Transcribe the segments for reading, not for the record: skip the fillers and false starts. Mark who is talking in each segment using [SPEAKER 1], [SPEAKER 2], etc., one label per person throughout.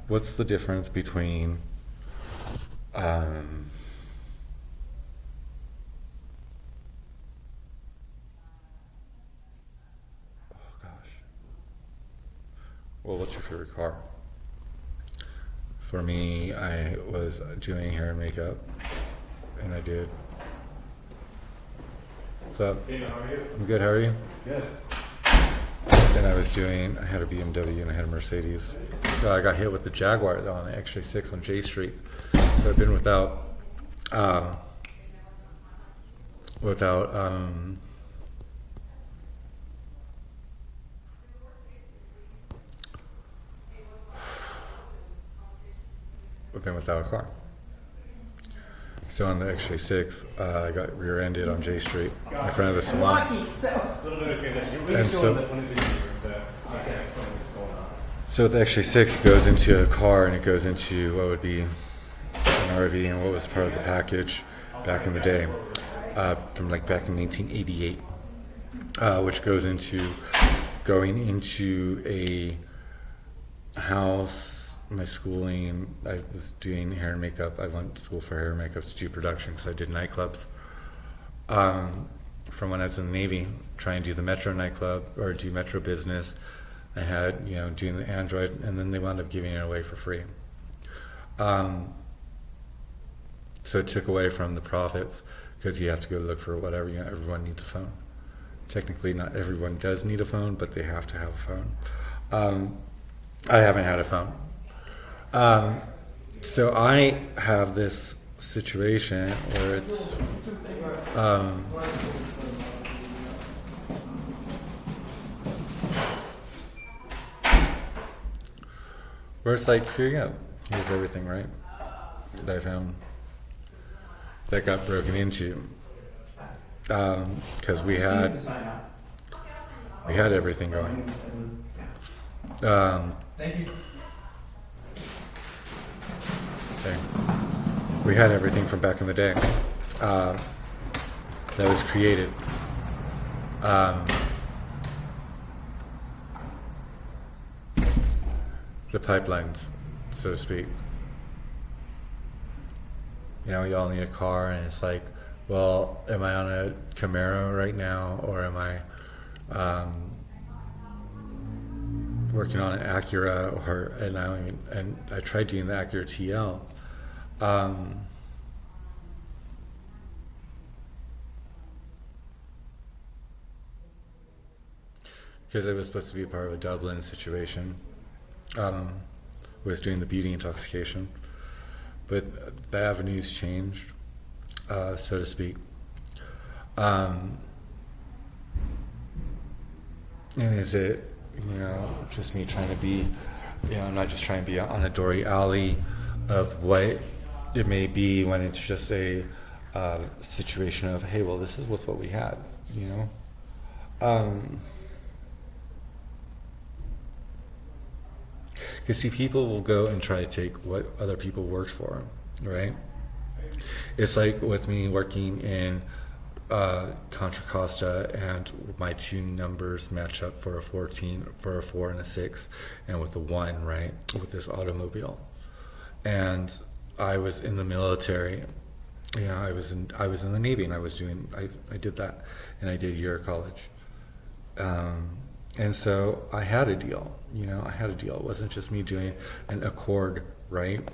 [SPEAKER 1] What's the difference between um, oh gosh. Well, what's your favorite car? For me, I was doing hair and makeup, and I did. What's up?
[SPEAKER 2] Hey, how are you?
[SPEAKER 1] I'm good. How are you?
[SPEAKER 2] Good.
[SPEAKER 1] And I had a BMW and I had a Mercedes. I got hit with the Jaguar on the XJ6 on J Street. So I've been uh, without, I've been without a car. So on the XJ6, I got rear-ended on J Street in front of the salon.
[SPEAKER 2] A little bit of transition. We
[SPEAKER 1] And
[SPEAKER 2] can
[SPEAKER 1] so-
[SPEAKER 2] go in the video room to I can explain what's going on.
[SPEAKER 1] So with the XJ6, it goes into a car and it goes into what would be an RV and what was part of the package back in the day, from like back in 1988, which goes into going into a house. My schooling, I was doing hair and makeup. I went to school for hair and makeup to do production because I did nightclubs. From when I was in the Navy, trying to do the Metro nightclub or do Metro business. I had, doing the Android, and then they wound up giving it away for free. So it took away from the profits because you have to go look for whatever. Everyone needs a phone. Technically, not everyone does need a phone, but they have to have a phone. I haven't had a phone. So I have this situation where it's where it's like, here you go, here's everything, right? That I found that got broken into because we had everything going.
[SPEAKER 2] Thank you.
[SPEAKER 1] Okay. We had everything from back in the day that was created. The pipelines, so to speak. Y'all need a car, and it's like, well, am I on a Camaro right now, or am I working on an Acura, and I tried doing the Acura TL. Because it was supposed to be part of a Dublin situation with doing the beauty intoxication. But the avenue's changed, so to speak. And is it, just me trying to be, I'm not just trying to be on a Dory alley of what it may be when it's just a situation of, hey, well, this is what we had, Because see, people will go and try to take what other people worked for, right? It's like with me working in Contra Costa, and my two numbers match up for a 14, for a 4 and a 6, and with the 1, right, with this automobile. And I was in the military. I was in the Navy, and I did that, and I did a year of college. And so I had a deal, I had a deal. It wasn't just me doing an Accord, right,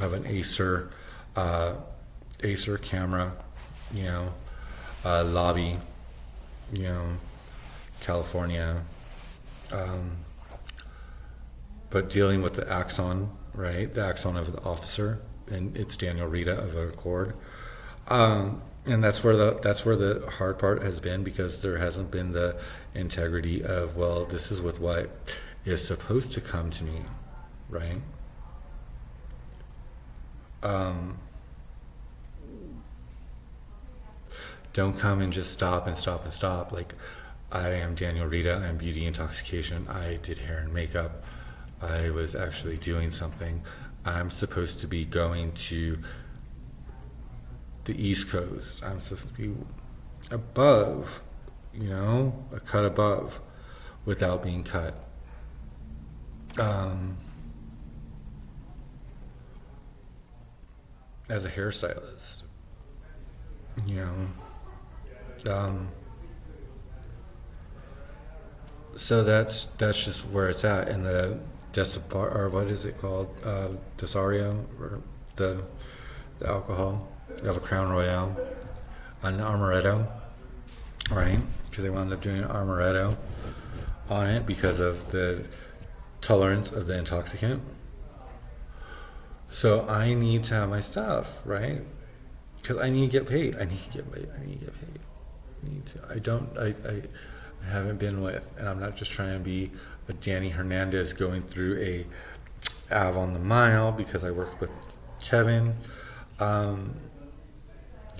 [SPEAKER 1] of an Acer camera, lobby, California, but dealing with the Axon, right, the Axon of the officer, and it's Daniel Rita of an Accord. And that's where the hard part has been, because there hasn't been the integrity of, well, this is with what is supposed to come to me, right? Don't come and just stop and stop and stop. Like, I am Daniel Rita, I'm beauty intoxication, I did hair and makeup, I was actually doing something. I'm supposed to be going to the East Coast. I'm supposed to be above, a cut above, without being cut. as a hairstylist. You know, so that's just where it's at in the Decipar, or what is it called, Desario, or the alcohol. You have a Crown Royale, an Amaretto, right? Because they wound up doing an Amaretto on it because of the tolerance of the intoxicant. So I need to have my stuff, right? Because I need to get paid. I need to get paid. I need to. I don't. I haven't been with, and I'm not just trying to be a Danny Hernandez going through a Avon the Mile because I worked with Kevin.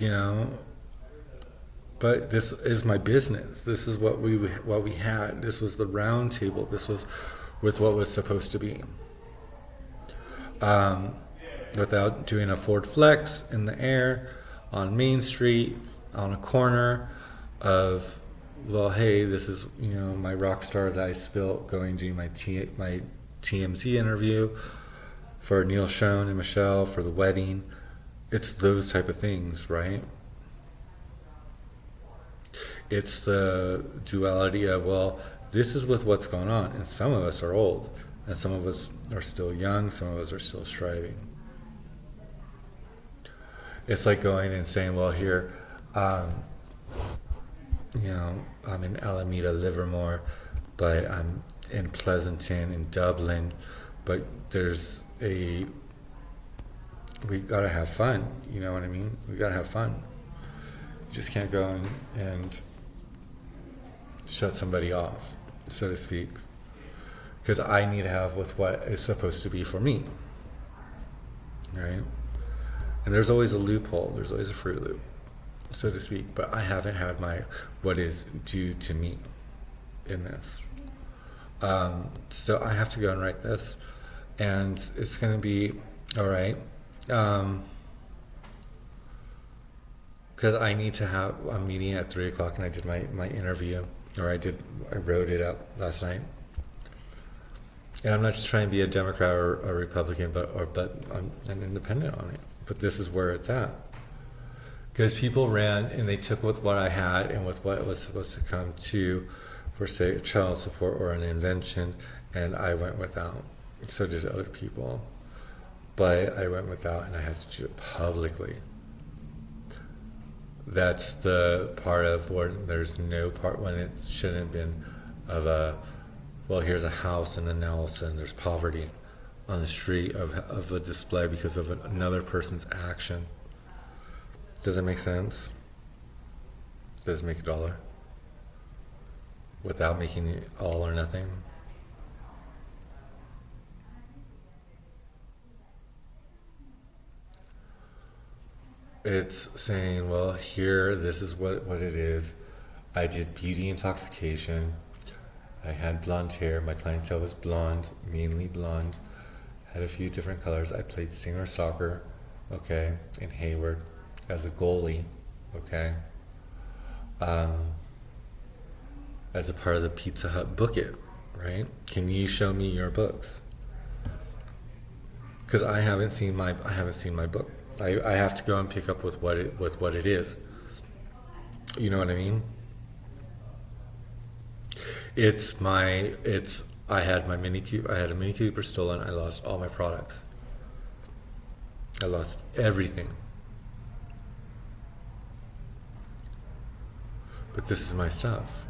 [SPEAKER 1] You know, but this is my business. This is what we had. This was the round table. This was with what was supposed to be. Without doing a Ford Flex in the air on Main Street on a corner of, well, hey, this is, you know, my rock star that I spilt going to do my TMZ interview for Neil Schoen and Michelle for the wedding. It's those type of things, right? It's the duality of, well, this is with what's going on, and some of us are old, and some of us are still young, some of us are still striving. It's like going and saying, well, here, you know, I'm in Alameda, Livermore, but I'm in Pleasanton, in Dublin, but we gotta have fun, you know what I mean? We gotta have fun. You just can't go and shut somebody off, so to speak, because I need to have with what is supposed to be for me, right? And there's always a loophole, there's always a Fruit Loop, so to speak, but I haven't had what is due to me in this. So I have to go and write this, and it's going to be all right, because I need to have a meeting at 3:00, and I did my interview, or I wrote it up last night. And I'm not just trying to be a Democrat or a Republican, but I'm an independent on it. But this is where it's at. Because people ran and they took with what I had and with what was supposed to come to, for say, child support or an invention, and I went without. So did other people. But I went without, and I had to do it publicly. That's the part of where there's no part when it shouldn't have been of a, well, here's a house in Nelson, there's poverty on the street of a display because of another person's action. Does it make sense? Does it make $1? Without making it all or nothing? It's saying, well, here, this is what it is. I did beauty intoxication. I had blonde hair. My clientele was blonde, mainly blonde. Had a few different colors. I played singer soccer, okay, in Hayward as a goalie, okay. As a part of the Pizza Hut Book It, right? Can you show me your books? Because I haven't seen my book. I have to go and pick up with what it is. You know what I mean? I had a Mini Cooper stolen. I lost all my products. I lost everything. But this is my stuff.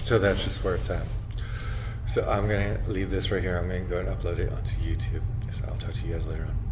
[SPEAKER 1] So that's just where it's at. So I'm going to leave this right here. I'm going to go and upload it onto YouTube. So I'll talk to you guys later on.